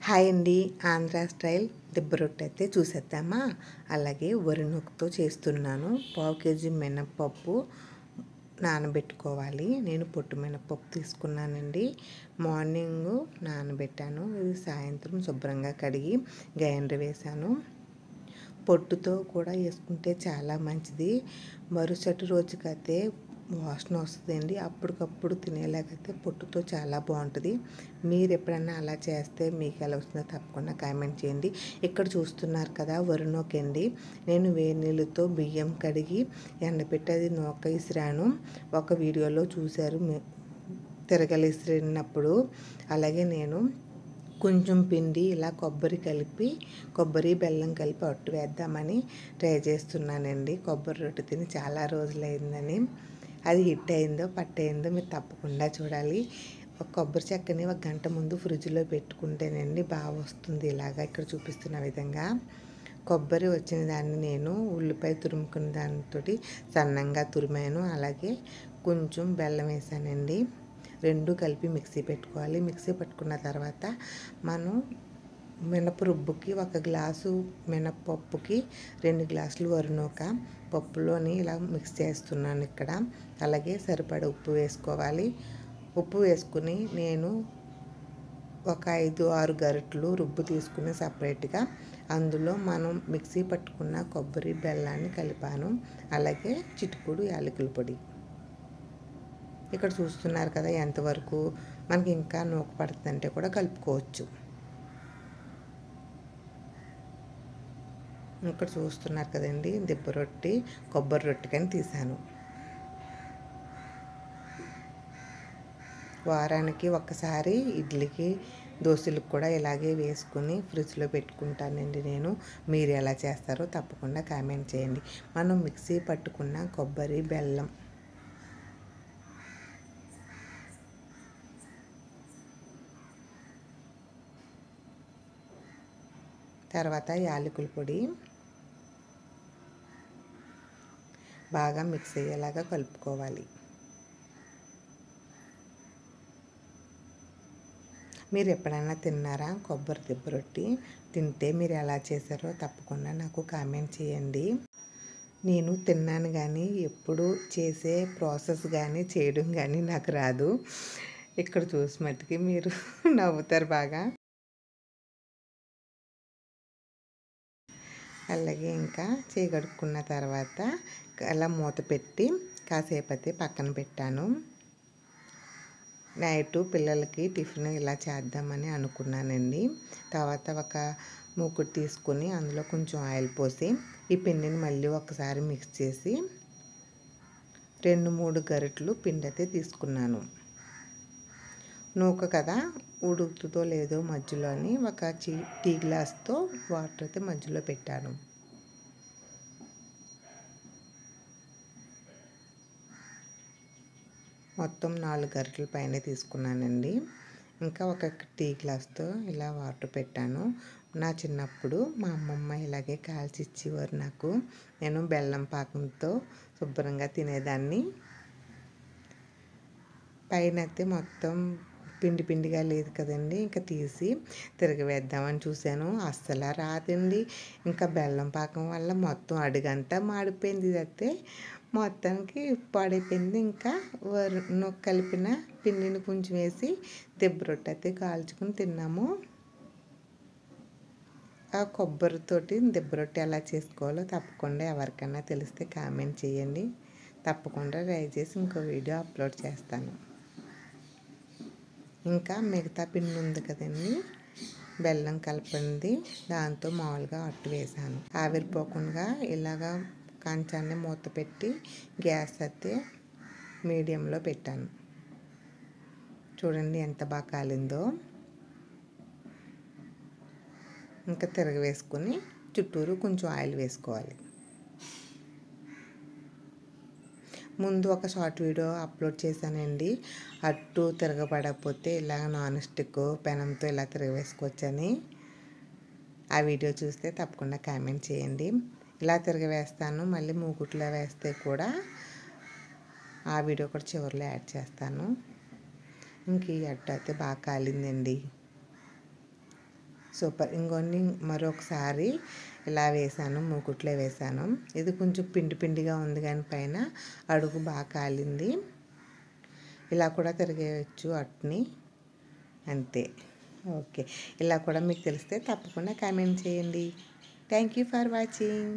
Hi అండి. Andhra style దిబ్బ రొట్టె అయితే చూసేద్దామా. అలాగే వరి నూకతో చేస్తున్నాను. పావు కేజీ మినపప్పు నానబెట్టుకోవాలి. నేను పొట్టు మినపప్పు తీసుకున్నానండి. మార్నింగ్ నానబెట్టాను. ఇది సాయంత్రం శుభ్రంగా కడిగి గ్రైండర్ వేశాను. పొట్టుతో కూడా వేసుకుంటే చాలా మంచిది. మరుసటి రోజుకైతే వాసన వస్తుందండి. అప్పటికప్పుడు తినేలాగైతే పొట్టుతో చాలా బాగుంటుంది. మీరు ఎప్పుడన్నా అలా చేస్తే మీకు ఎలా వస్తుందో తప్పకుండా కామెంట్ చేయండి. ఇక్కడ చూస్తున్నారు కదా వరి నూకండి. నేను వేడి నీళ్ళతో బియ్యం కడిగి ఎండపెట్టి అది నూక ఇసిరాను. ఒక వీడియోలో చూశారు తిరగలి ఇసిరినప్పుడు. అలాగే నేను కొంచెం పిండి ఇలా కొబ్బరి బెల్లం కలిపి అట్టు వేద్దామని ట్రై చేస్తున్నానండి. కొబ్బరి రొట్టె తిని చాలా రోజులైందని. అది హిట్ అయిందో పట్టయిందో మీరు తప్పకుండా చూడాలి. ఒక కొబ్బరి చెక్కని 1 గంట ముందు ఫ్రిడ్జ్లో పెట్టుకుంటేనండి బాగా వస్తుంది. ఇలాగా ఇక్కడ చూపిస్తున్న విధంగా కొబ్బరి వచ్చిన దాన్ని నేను ఉల్లిపాయ తురుముకున్న దానితో సన్నంగా తురిమాను. అలాగే కొంచెం బెల్లం వేసానండి. 2 కలిపి మిక్సీ పెట్టుకోవాలి. మిక్సీ పట్టుకున్న తర్వాత మనం మినప రుబ్బుకి 1 గ్లాసు మినపప్పుకి 2 గ్లాసులు వరి నూక పప్పులోని ఇలా మిక్స్ చేస్తున్నాను ఇక్కడ. అలాగే సరిపడా ఉప్పు వేసుకోవాలి. ఉప్పు వేసుకుని నేను ఒక 5-6 గరిటెలు రుబ్బు తీసుకుని సపరేట్గా అందులో మనం మిక్సీ పట్టుకున్న కొబ్బరి బెల్లాన్ని కలిపాను. అలాగే చిటికెడు యాలకుల పొడి. ఇక్కడ చూస్తున్నారు కదా ఎంతవరకు మనకి ఇంకా నూక పడుతుందంటే కూడా కలుపుకోవచ్చు. ఇక్కడ చూస్తున్నారు కదండి దిబ్బ రొట్టె కొబ్బరి రొట్టెకని తీసాను. వారానికి ఒకసారి ఇడ్లీకి దోశలకు కూడా ఇలాగే వేసుకుని ఫ్రిడ్జ్లో పెట్టుకుంటానండి నేను. మీరు ఎలా చేస్తారో తప్పకుండా కామెంట్ చేయండి. మనం మిక్సీ పట్టుకున్న కొబ్బరి బెల్లం తర్వాత యాలకుల పొడి బాగా మిక్స్ అయ్యేలాగా కలుపుకోవాలి. మీరు ఎప్పుడైనా తిన్నారా కొబ్బరి దిబ్బ రొట్టె? తింటే మీరు ఎలా చేశారో తప్పకుండా నాకు కామెంట్ చేయండి. నేను తిన్నాను కానీ ఎప్పుడు చేసే ప్రాసెస్ కానీ చేయడం కానీ నాకు రాదు. ఇక్కడ చూసి మట్టుకి మీరు నవ్వుతారు బాగా. అలాగే ఇంకా చేయగడుక్కున్న తర్వాత అలా మూత పెట్టి కాసేపు అయితే పక్కన పెట్టాను. నైటు పిల్లలకి టిఫిన్ ఇలా చేద్దామని అనుకున్నానండి. తర్వాత ఒక మూకుడు తీసుకొని అందులో కొంచెం ఆయిల్ పోసి ఈ పిండిని మళ్ళీ ఒకసారి మిక్స్ చేసి 2-3 గరిటెలు పిండి అయితే తీసుకున్నాను. నూక కదా ఉడుకుతుందో లేదో మధ్యలోని ఒక టీ గ్లాస్తో వాటర్ అయితే మధ్యలో పెట్టాను. మొత్తం 4 గరిటెల పైన తీసుకున్నానండి. ఇంకా ఒక టీ గ్లాస్తో ఇలా వాటర్ పెట్టాను. నా చిన్నప్పుడు మా అమ్మమ్మ ఇలాగే కాల్చి ఇచ్చేవారు నాకు. నేను బెల్లం పాకంతో శుభ్రంగా తినేదాన్ని. పైన అయితే మొత్తం పిండిగా లేదు కదండి. ఇంకా తీసి తిరగవేద్దామని చూశాను. అస్సలు రాదండి. ఇంకా బెల్లం పాకం వల్ల మొత్తం అడుగంతా మాడిపోయింది. అయితే మొత్తానికి పాడైపోయింది. ఇంకా నూక కలిపిన పిండిని కొంచెం వేసి దిబ్బ రొట్టె అయితే కాల్చుకుని తిన్నాము. ఆ కొబ్బరితోటి దిబ్బ రొట్టె ఎలా చేసుకోవాలో తప్పకుండా ఎవరికైనా తెలిస్తే కామెంట్ చేయండి. తప్పకుండా ట్రై చేసి ఇంకో వీడియో అప్లోడ్ చేస్తాను. ఇంకా మిగతా పిండి ఉంది కదండి బెల్లం కలిపింది, దాంతో మామూలుగా అట్టు వేసాను. ఆవిరిపోకుండా ఇలాగా కంచాన్ని మూత పెట్టి గ్యాస్ అయితే మీడియంలో పెట్టాను. చూడండి ఎంత బాగా కాలిందో. ఇంకా తిరగవేసుకొని చుట్టూరు కొంచెం ఆయిల్ వేసుకోవాలి. ముందు ఒక షార్ట్ వీడియో అప్లోడ్ చేశానండి. అట్టు తిరగబడకపోతే ఇలా నాన్ స్టిక్ పెనంతో ఇలా తిరగవేసుకోవచ్చని. ఆ వీడియో చూస్తే తప్పకుండా కామెంట్ చేయండి. ఇలా తిరగవేస్తాను. మళ్ళీ మూకుట్లో వేస్తే కూడా ఆ వీడియో కూడా చివరిలో యాడ్ చేస్తాను. ఇంక ఈ అట్టు అయితే బాగా కాలిందండి. సూపర్. ఇంకొన్ని మరొకసారి ఇలా వేసాను, మూకుట్లో వేసాను. ఇది కొంచెం పిండి పిండిగా ఉంది కానీ పైన అడుగు బాగా కాలింది. ఇలా కూడా తిరిగేయచ్చు అట్ని, అంతే. ఓకే, ఇలా కూడా మీకు తెలిస్తే తప్పకుండా కామెంట్ చేయండి. Thank you for watching.